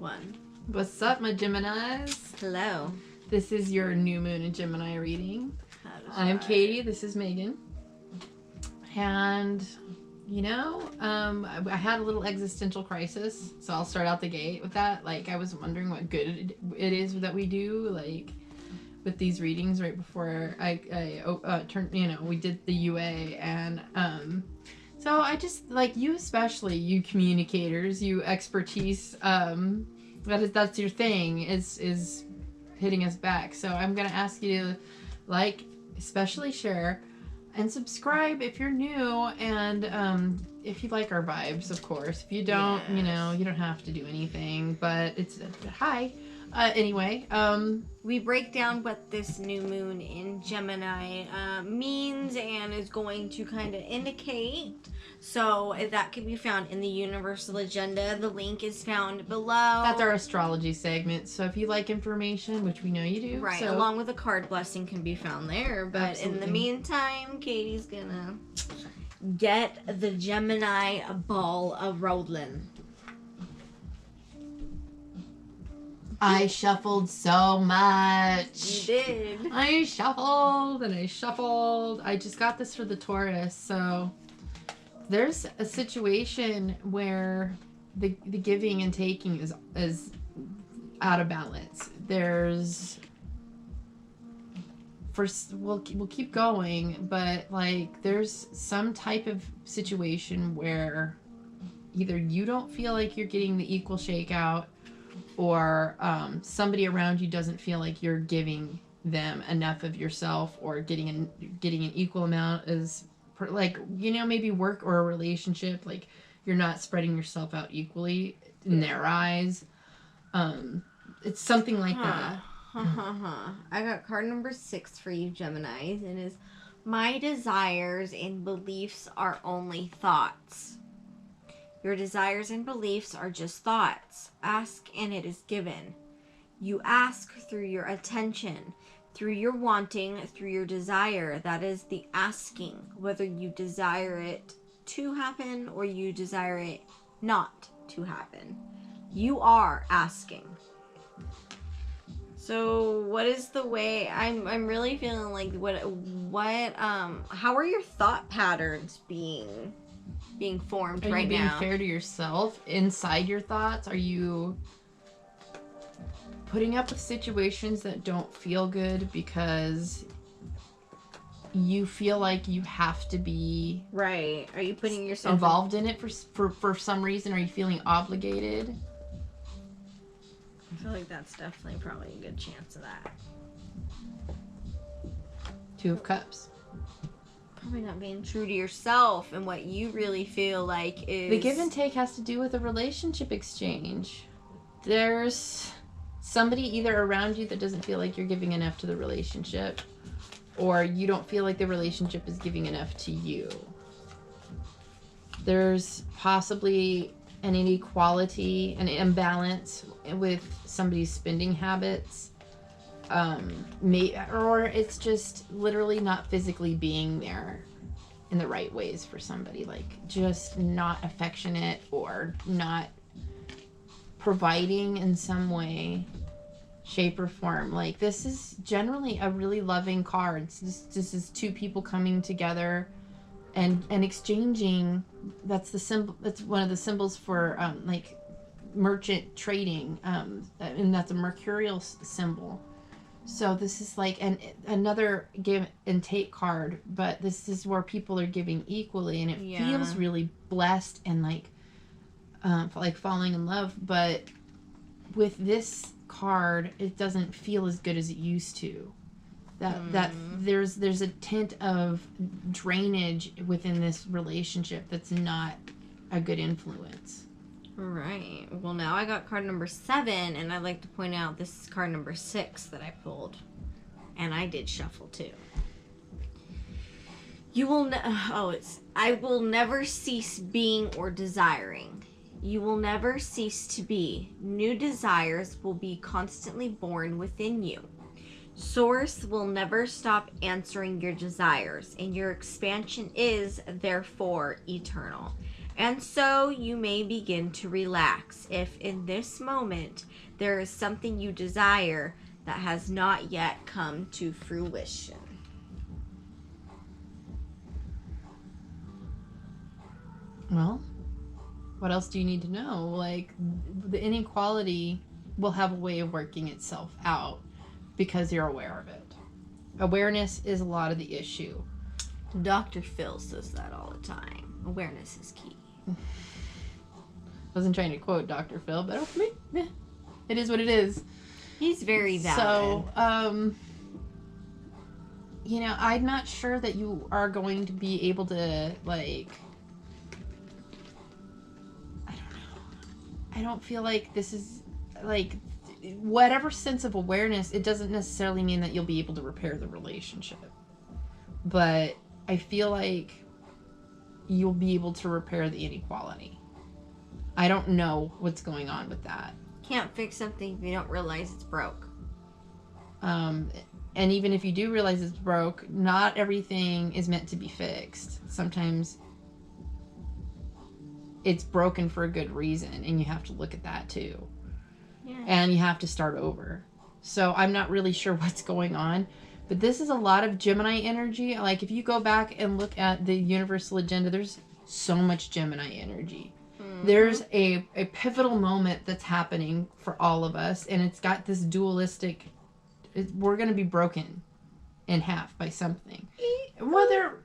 1. What's up, my Geminis? Hello. This is your new moon in Gemini reading. I'm right. Katie. This is Megan. And, I had a little existential crisis, so I'll start out the gate with that. Like, I was wondering what good it is that we do, like, with these readings right before I turned, we did the UA, and, so I just, like, you especially, you communicators, you expertise, that's your thing, is hitting us back. So I'm going to ask you to, like, especially share and subscribe if you're new, and if you like our vibes, of course. If you don't, Yes. you don't have to do anything, but it's, hi. Anyway, We break down what this new moon in Gemini means and is going to kind of indicate. So that can be found in the Universal Agenda. The link is found below. that's our astrology segment. So if you like information, which we know you do, Right, so, along with a card blessing can be found there. But Absolutely. in the meantime, Katie's gonna get the Gemini ball of rolling. I shuffled so much. You did. I shuffled and I shuffled. I just got this for the Taurus. So there's a situation where the giving and taking is out of balance. We'll keep going, but like there's some type of situation where either you don't feel like you're getting the equal shakeout, or somebody around you doesn't feel like you're giving them enough of yourself, or getting an equal amount as maybe work or a relationship, like you're not spreading yourself out equally in their eyes. It's something like that. I got card number 6 for you Geminis, and is my desires and beliefs are only thoughts. Your desires and beliefs are just thoughts. Ask and it is given. You ask through your attention, through your wanting, through your desire. That is the asking, whether you desire it to happen or you desire it not to happen. You are asking. So what is the way I'm really feeling like how are your thought patterns being formed right now? Are you being fair to yourself inside your thoughts? Are you putting up with situations that don't feel good because you feel like you have to be right? Are you putting yourself involved in it for some reason? Are you feeling obligated? I feel like that's definitely probably a good chance of that. 2 of Cups. Probably not being true to yourself and what you really feel like is... The give and take has to do with a relationship exchange. There's somebody either around you that doesn't feel like you're giving enough to the relationship, or you don't feel like the relationship is giving enough to you. There's possibly an inequality, an imbalance with somebody's spending habits. Or it's just literally not physically being there in the right ways for somebody, like just not affectionate or not providing in some way, shape, or form. Like, this is generally a really loving card. This is 2 people coming together and exchanging. That's the symbol. That's one of the symbols for like merchant trading, and that's a mercurial symbol. So this is like another give and take card, but this is where people are giving equally, and it feels really blessed and like falling in love. But with this card, it doesn't feel as good as it used to. That there's a tint of drainage within this relationship that's not a good influence. Right. Well, now I got card number 7, and I'd like to point out this is card number 6 that I pulled, and I did shuffle too. I will never cease being or desiring. You will never cease to be. New desires will be constantly born within you. Source will never stop answering your desires, and your expansion is, therefore, eternal. And so you may begin to relax if in this moment there is something you desire that has not yet come to fruition. Well, what else do you need to know? Like, the inequality will have a way of working itself out because you're aware of it. Awareness is a lot of the issue. Dr. Phil says that all the time. Awareness is key. Wasn't trying to quote Dr. Phil, but it is what it is. He's very valid. So, I'm not sure that you are going to be able to, like, I don't know. I don't feel like this is, like, whatever sense of awareness, it doesn't necessarily mean that you'll be able to repair the relationship. But I feel like you'll be able to repair the inequality. I don't know what's going on with that. Can't fix something if you don't realize it's broke. And even if you do realize it's broke, not everything is meant to be fixed. Sometimes it's broken for a good reason, and you have to look at that too. Yeah. And you have to start over. So I'm not really sure what's going on, but this is a lot of Gemini energy. Like, if you go back and look at the universal agenda, there's so much Gemini energy. There's a pivotal moment that's happening for all of us, and it's got this dualistic, we're going to be broken in half by something. Whether...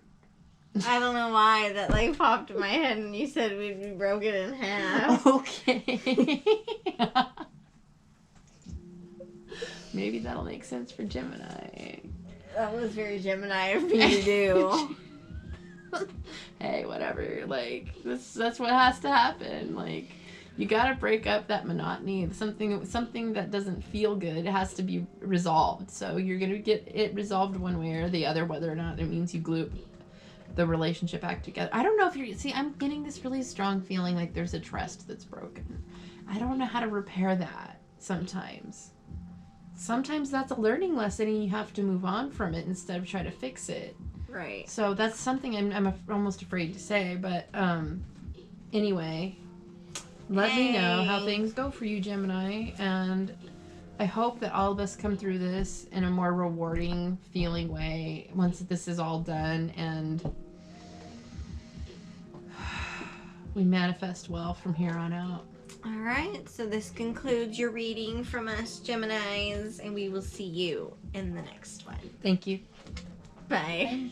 I don't know why that, like, popped in my head and you said we'd be broken in half. Okay. Maybe that'll make sense for Gemini. That was very Gemini of me to do. Hey, whatever. Like, that's what has to happen. Like, you gotta break up that monotony. Something that doesn't feel good has to be resolved. So you're gonna get it resolved one way or the other, whether or not it means you glue the relationship back together. I don't know if you're... See, I'm getting this really strong feeling like there's a trust that's broken. I don't know how to repair that sometimes. Sometimes that's a learning lesson and you have to move on from it instead of try to fix it. Right. So that's something I'm almost afraid to say, but anyway, let me know how things go for you, Gemini, and I hope that all of us come through this in a more rewarding feeling way once this is all done, and we manifest well from here on out. All right, so this concludes your reading from us, Geminis, and we will see you in the next one. Thank you. Bye.